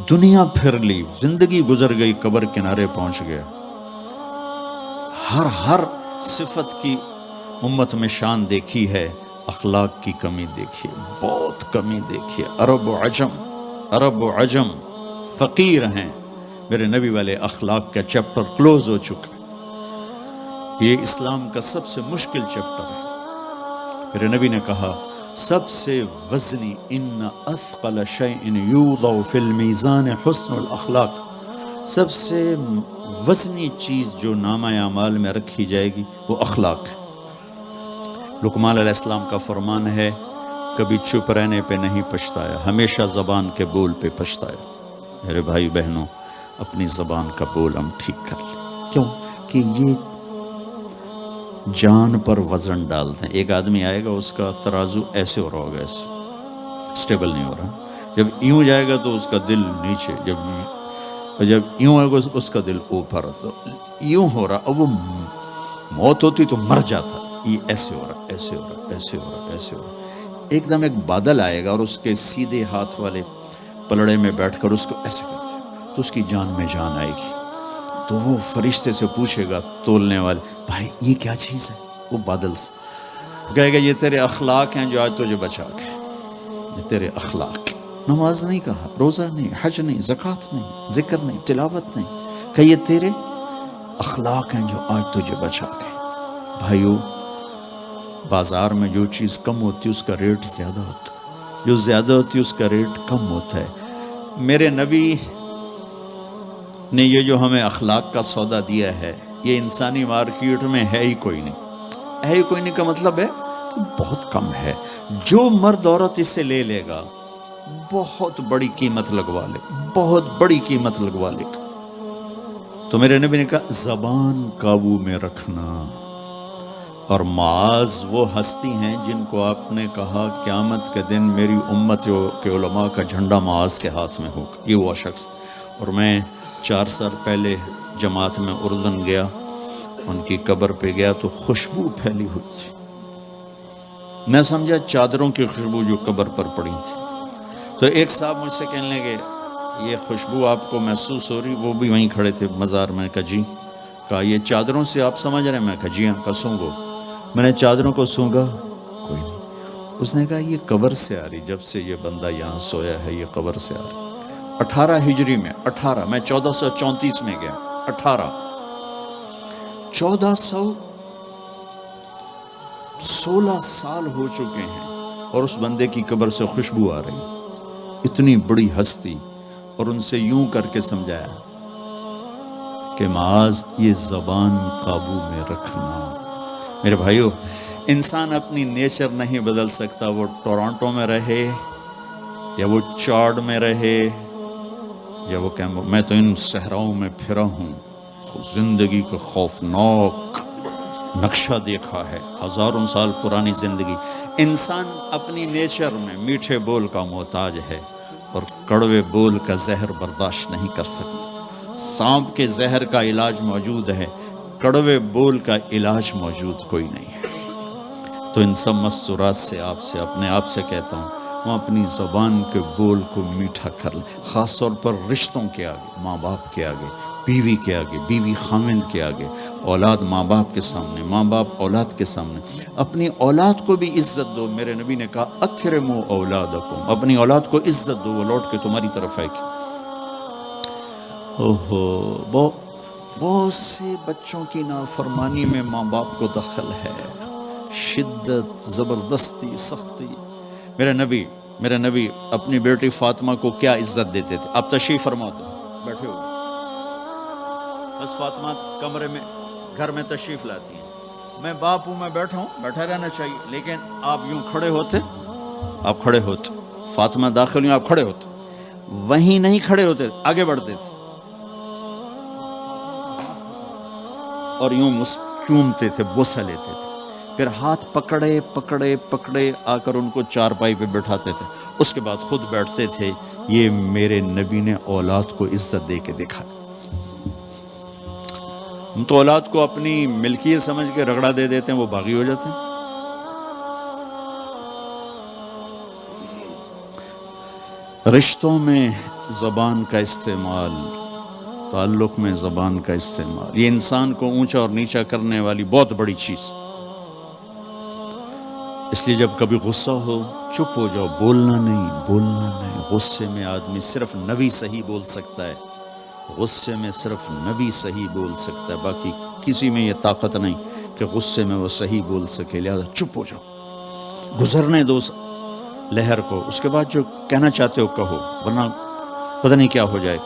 دنیا پھر لی، زندگی گزر گئی، قبر کنارے پہنچ گیا، ہر صفت کی امت میں شان دیکھی ہے، اخلاق کی کمی دیکھی ہے، بہت کمی دیکھی ہے۔ عرب و عجم فقیر ہیں، میرے نبی والے اخلاق کا چیپٹر کلوز ہو چکا ہے۔ یہ اسلام کا سب سے مشکل چیپٹر ہے۔ میرے نبی نے کہا سب سے وزنی ان اثقل شیء یوضع فی المیزان حسن الاخلاق، سب سے وزنی چیز جو نامہ اعمال میں رکھی جائے گی وہ اخلاق ہے۔ لقمان علیہ السلام کا فرمان ہے کبھی چپ رہنے پہ نہیں پچھتایا، ہمیشہ زبان کے بول پہ پچھتایا۔ میرے بھائی بہنوں، اپنی زبان کا بول ہم ٹھیک کر لیں، کیوں کہ یہ جان پر وزن ڈالتے ہیں۔ ایک آدمی آئے گا، اس کا ترازو ایسے ہو رہا ہوگا، ایسے اسٹیبل نہیں ہو رہا، جب یوں جائے گا تو اس کا دل نیچے، جب یوں آئے گا اس کا دل اوپر، تو یوں ہو رہا، اب وہ موت ہوتی تو مر جاتا، یہ ایسے ہو رہا، ایسے ہو رہا، ایسے ہو رہا، ایسے ہو رہا۔ ایک دم ایک بادل آئے گا اور اس کے سیدھے ہاتھ والے پلڑے میں بیٹھ کر اس کو ایسے کرتے ہیں تو اس کی جان میں جان آئے گی۔ تو وہ فرشتے سے پوچھے گا تولنے والے، بھائی یہ کیا چیز ہے؟ وہ بادل سے کہے گا یہ تیرے اخلاق ہیں جو آج تجھے بچا کے، یہ تیرے اخلاق۔ نماز نہیں کہا، روزہ نہیں، حج نہیں، زکوٰۃ نہیں، ذکر نہیں، تلاوت نہیں، کہ یہ تیرے اخلاق ہیں جو آج تجھے بچا کے۔ بھائیو، بازار میں جو چیز کم ہوتی ہے اس کا ریٹ زیادہ ہوتا ہے، جو زیادہ ہوتی ہے اس کا ریٹ کم ہوتا ہے۔ میرے نبی نے یہ جو ہمیں اخلاق کا سودا دیا ہے، یہ انسانی مارکیٹ میں ہے ہی کوئی نہیں۔ ہے ہی کوئی نہیں کا مطلب ہے بہت کم ہے۔ جو مرد عورت اسے لے لے گا بہت بڑی قیمت لگوا لے، بہت بڑی قیمت لگوا لے گا۔ تو میرے نبی نے کہا زبان قابو میں رکھنا۔ اور معاذ وہ ہستی ہیں جن کو آپ نے کہا قیامت کے دن میری امت کے علماء کا جھنڈا معاذ کے ہاتھ میں ہوگا، یہ وہ شخص۔ اور میں 4 سال پہلے جماعت میں اردن گیا، ان کی قبر پہ گیا تو خوشبو پھیلی ہوئی تھی، میں سمجھا چادروں کی خوشبو جو قبر پر پڑی تھی۔ تو ایک صاحب مجھ سے کہنے لگے یہ خوشبو آپ کو محسوس ہو رہی؟ وہ بھی وہیں کھڑے تھے مزار میں۔ کہا جی۔ کہا یہ چادروں سے آپ سمجھ رہے ہیں؟ میں کہا جی ہاں۔ کہا سونگو۔ میں نے چادروں کو سونگا، کوئی نہیں۔ اس نے کہا یہ قبر سے آ رہی، جب سے یہ بندہ یہاں سویا ہے یہ قبر سے آ رہی۔ 18 ہجری میں، 18 میں 1434 میں گیا، 1416 سال ہو چکے ہیں اور اس بندے کی قبر سے خوشبو آ رہی، اتنی بڑی ہستی۔ اور ان سے یوں کر کے سمجھایا کہ معاذ یہ زبان قابو میں رکھنا۔ میرے بھائیو، انسان اپنی نیچر نہیں بدل سکتا، وہ ٹورانٹو میں رہے یا وہ چاڈ میں رہے یا وہ میں تو ان صحراؤں میں پھرا ہوں، زندگی کا خوفناک نقشہ دیکھا ہے، ہزاروں سال پرانی زندگی۔ انسان اپنی نیچر میں میٹھے بول کا محتاج ہے اور کڑوے بول کا زہر برداشت نہیں کر سکتا۔ سانپ کے زہر کا علاج موجود ہے، کڑوے بول کا علاج موجود کوئی نہیں ہے۔ تو ان سب مستورات سے اپنے آپ سے کہتا ہوں، وہ اپنی زبان کے بول کو میٹھا کر لیں، خاص طور پر رشتوں کے آگے، ماں باپ کے آگے، بیوی کے آگے، بیوی خاوند کے آگے، اولاد ماں باپ کے سامنے، ماں باپ اولاد کے سامنے۔ اپنی اولاد کو بھی عزت دو۔ میرے نبی نے کہا اکرموا اولادکم، اپنی اولاد کو عزت دو، وہ لوٹ کے تمہاری طرف آئے گی۔ بہت سے بچوں کی نافرمانی میں ماں باپ کو دخل ہے، شدت، زبردستی، سختی۔ میرے نبی اپنی بیٹی فاطمہ کو کیا عزت دیتے تھے؟ آپ تشریف فرما دو، بیٹھے ہو، بس فاطمہ کمرے میں گھر میں تشریف لاتی ہیں، میں باپ ہوں، میں بیٹھا ہوں، بیٹھا رہنا چاہیے، لیکن آپ یوں کھڑے ہوتے، آپ کھڑے ہوتے، فاطمہ داخل ہوئی، آپ کھڑے ہوتے، وہیں نہیں کھڑے ہوتے، آگے بڑھتے تھے اور یوں چومتے تھے، بوسہ لیتے تھے، پھر ہاتھ پکڑے پکڑے پکڑے آ کر ان کو چارپائی پہ بٹھاتے تھے، اس کے بعد خود بیٹھتے تھے۔ یہ میرے نبی نے اولاد کو عزت دے کے دیکھا۔ ہم تو اولاد کو اپنی ملکیت سمجھ کے رگڑا دے دیتے ہیں، وہ باغی ہو جاتے ہیں۔ رشتوں میں زبان کا استعمال، تعلق میں زبان کا استعمال، یہ انسان کو اونچا اور نیچا کرنے والی بہت بڑی چیز۔ اس لیے جب کبھی غصہ ہو چپ ہو جاؤ، بولنا نہیں۔ غصے میں آدمی صرف نبی صحیح بول سکتا ہے، غصے میں صرف نبی صحیح بول سکتا ہے، باقی کسی میں یہ طاقت نہیں کہ غصے میں وہ صحیح بول سکے، لہذا چپ ہو جاؤ، گزرنے دو لہر کو، اس کے بعد جو کہنا چاہتے ہو کہو، ورنہ پتہ نہیں کیا ہو جائے۔